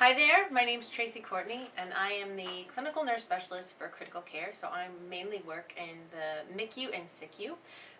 Hi there, my name is Tracy Courtney and I am the clinical nurse specialist for critical care, so I mainly work in the MICU and SICU,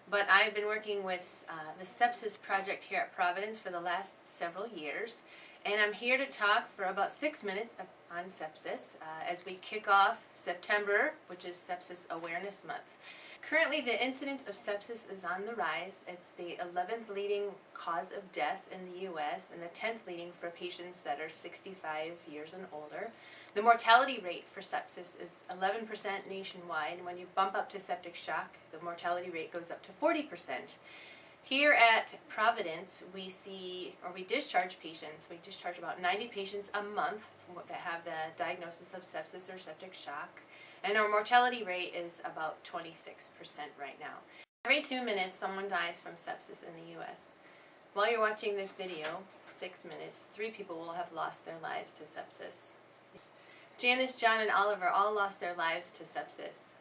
but I've been working with the sepsis project here at Providence for the last several years, and I'm here to talk for about 6 minutes on sepsis as we kick off September, which is Sepsis Awareness Month. Currently, the incidence of sepsis is on the rise. It's the 11th leading cause of death in the U.S. and the 10th leading for patients that are 65 years and older. The mortality rate for sepsis is 11% nationwide, and when you bump up to septic shock, the mortality rate goes up to 40%. Here at Providence, we discharge patients. We discharge about 90 patients a month that have the diagnosis of sepsis or septic shock. And our mortality rate is about 26% right now. Every 2 minutes, someone dies from sepsis in the U.S. While you're watching this video, 6 minutes, 3 people will have lost their lives to sepsis. Janice, John, and Oliver all lost their lives to sepsis.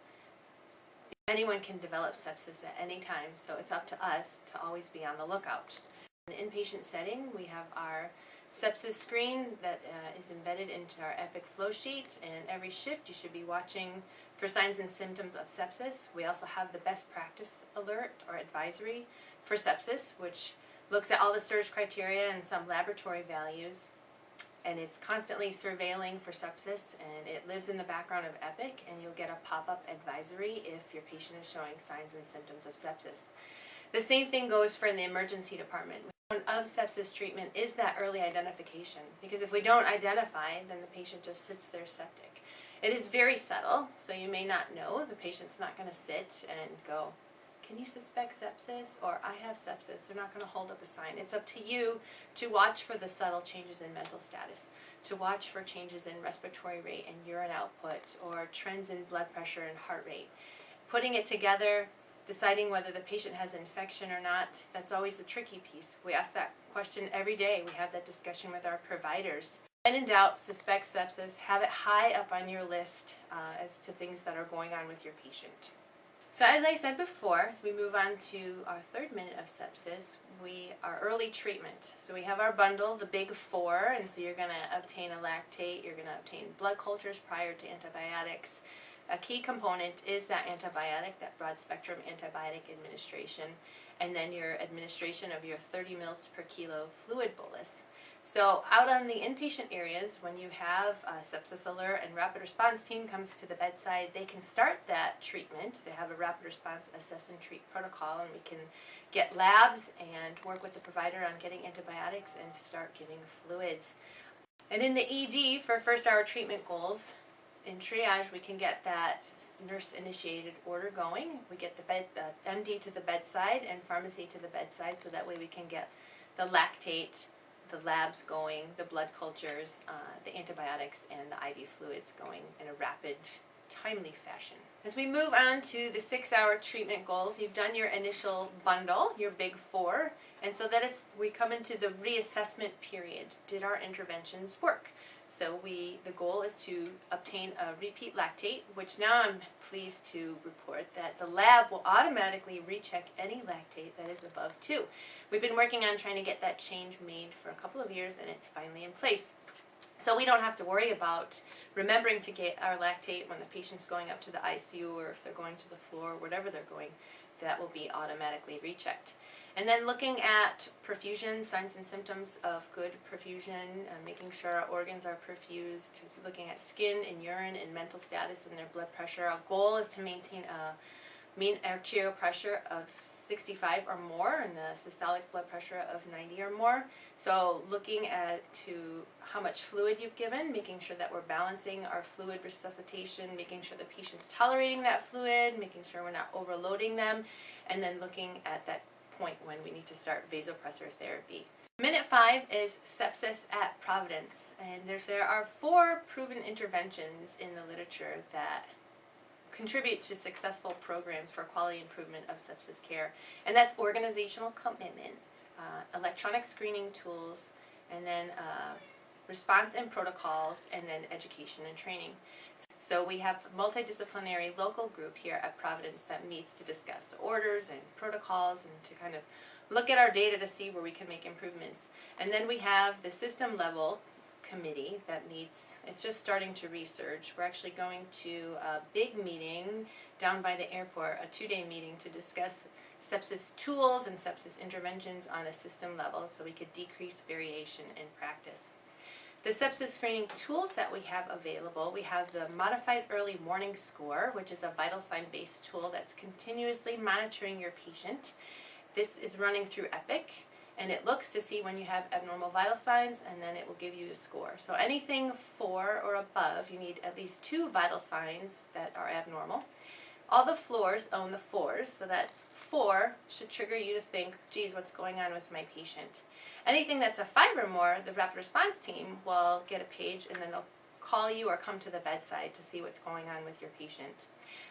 Anyone can develop sepsis at any time, so it's up to us to always be on the lookout. In the inpatient setting, we have our sepsis screen that is embedded into our EPIC flow sheet, and every shift you should be watching for signs and symptoms of sepsis. We also have the best practice alert or advisory for sepsis, which looks at all the surge criteria and some laboratory values, and it's constantly surveilling for sepsis, and it lives in the background of EPIC, and you'll get a pop-up advisory if your patient is showing signs and symptoms of sepsis. The same thing goes for the emergency department. One of sepsis treatment is that early identification, because if we don't identify, then the patient just sits there septic. It is very subtle, so you may not know. The patient's not going to sit and go, "Can you suspect sepsis?" or "I have sepsis." They're not going to hold up a sign. It's up to you to watch for the subtle changes in mental status, to watch for changes in respiratory rate and urine output, or trends in blood pressure and heart rate. Putting it together, deciding whether the patient has an infection or not, that's always the tricky piece. We ask that question every day. We have that discussion with our providers. When in doubt, suspect sepsis. Have it high up on your list as to things that are going on with your patient. So as I said before, as we move on to our third minute of sepsis, our early treatment. So we have our bundle, the big 4, and so you're going to obtain a lactate, you're going to obtain blood cultures prior to antibiotics. A key component is that antibiotic, that broad-spectrum antibiotic administration, and then your administration of your 30 mils per kilo fluid bolus. So out on the inpatient areas, when you have a sepsis alert and rapid response team comes to the bedside, they can start that treatment. They have a rapid response assess and treat protocol, and we can get labs and work with the provider on getting antibiotics and start giving fluids. And in the ED, for first-hour treatment goals, in triage, we can get that nurse-initiated order going. We get the MD to the bedside and pharmacy to the bedside, so that way we can get the lactate, the labs going, the blood cultures, the antibiotics, and the IV fluids going in a rapid, timely fashion. As we move on to the 6-hour treatment goals, you've done your initial bundle, your big 4, and so that we come into the reassessment period. Did our interventions work? So the goal is to obtain a repeat lactate, which now I'm pleased to report that the lab will automatically recheck any lactate that is above 2. We've been working on trying to get that change made for a couple of years, and it's finally in place. So we don't have to worry about remembering to get our lactate when the patient's going up to the ICU, or if they're going to the floor, whatever they're going, that will be automatically rechecked. And then looking at perfusion, signs and symptoms of good perfusion, making sure our organs are perfused, looking at skin and urine and mental status and their blood pressure. Our goal is to maintain a mean arterial pressure of 65 or more and a systolic blood pressure of 90 or more. So looking at how much fluid you've given, making sure that we're balancing our fluid resuscitation, making sure the patient's tolerating that fluid, making sure we're not overloading them, and then looking at that point when we need to start vasopressor therapy. Minute 5 is sepsis at Providence, and there are 4 proven interventions in the literature that contribute to successful programs for quality improvement of sepsis care, and that's organizational commitment, electronic screening tools, and then response and protocols, and then education and training. So we have a multidisciplinary local group here at Providence that meets to discuss orders and protocols and to kind of look at our data to see where we can make improvements. And then we have the system level committee that meets. It's just starting to research. We're actually going to a big meeting down by the airport, a 2-day meeting to discuss sepsis tools and sepsis interventions on a system level so we could decrease variation in practice. The sepsis screening tools that we have available, we have the Modified Early Warning Score, which is a vital sign-based tool that's continuously monitoring your patient. This is running through Epic, and it looks to see when you have abnormal vital signs, and then it will give you a score. So anything 4 or above, you need at least 2 vital signs that are abnormal. All the floors own the 4s, so that 4 should trigger you to think, geez, what's going on with my patient? Anything that's a 5 or more, the rapid response team will get a page and then they'll call you or come to the bedside to see what's going on with your patient.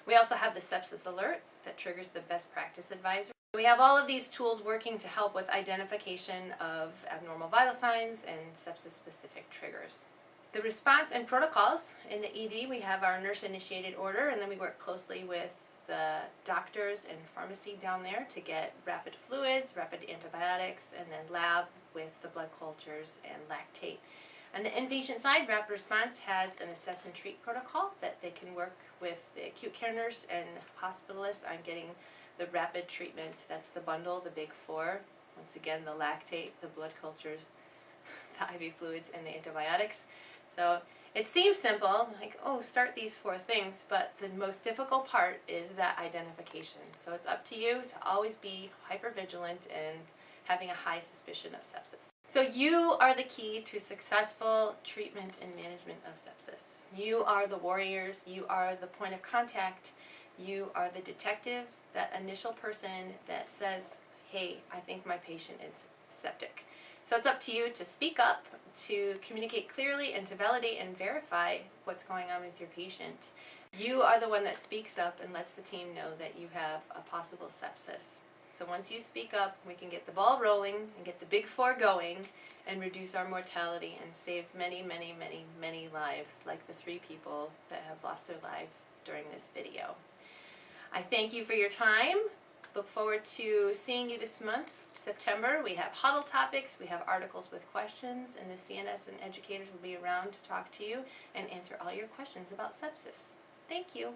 We also have the sepsis alert that triggers the best practice advisor. We have all of these tools working to help with identification of abnormal vital signs and sepsis-specific triggers. The response and protocols in the ED, we have our nurse-initiated order, and then we work closely with the doctors and pharmacy down there to get rapid fluids, rapid antibiotics, and then lab with the blood cultures and lactate. On the inpatient side, rapid response has an assess and treat protocol that they can work with the acute care nurse and hospitalist on getting the rapid treatment. That's the bundle, the big 4. Once again, the lactate, the blood cultures, the IV fluids, and the antibiotics. So it seems simple, like, oh, start these 4 things, but the most difficult part is that identification. So it's up to you to always be hypervigilant and having a high suspicion of sepsis. So you are the key to successful treatment and management of sepsis. You are the warriors, you are the point of contact, you are the detective, that initial person that says, hey, I think my patient is septic. So it's up to you to speak up, to communicate clearly, and to validate and verify what's going on with your patient. You are the one that speaks up and lets the team know that you have a possible sepsis. So once you speak up, we can get the ball rolling and get the big 4 going and reduce our mortality and save many, many, many, many lives, like the 3 people that have lost their life during this video. I thank you for your time. Look forward to seeing you this month, September. We have huddle topics, we have articles with questions, and the CNS and educators will be around to talk to you and answer all your questions about sepsis. Thank you.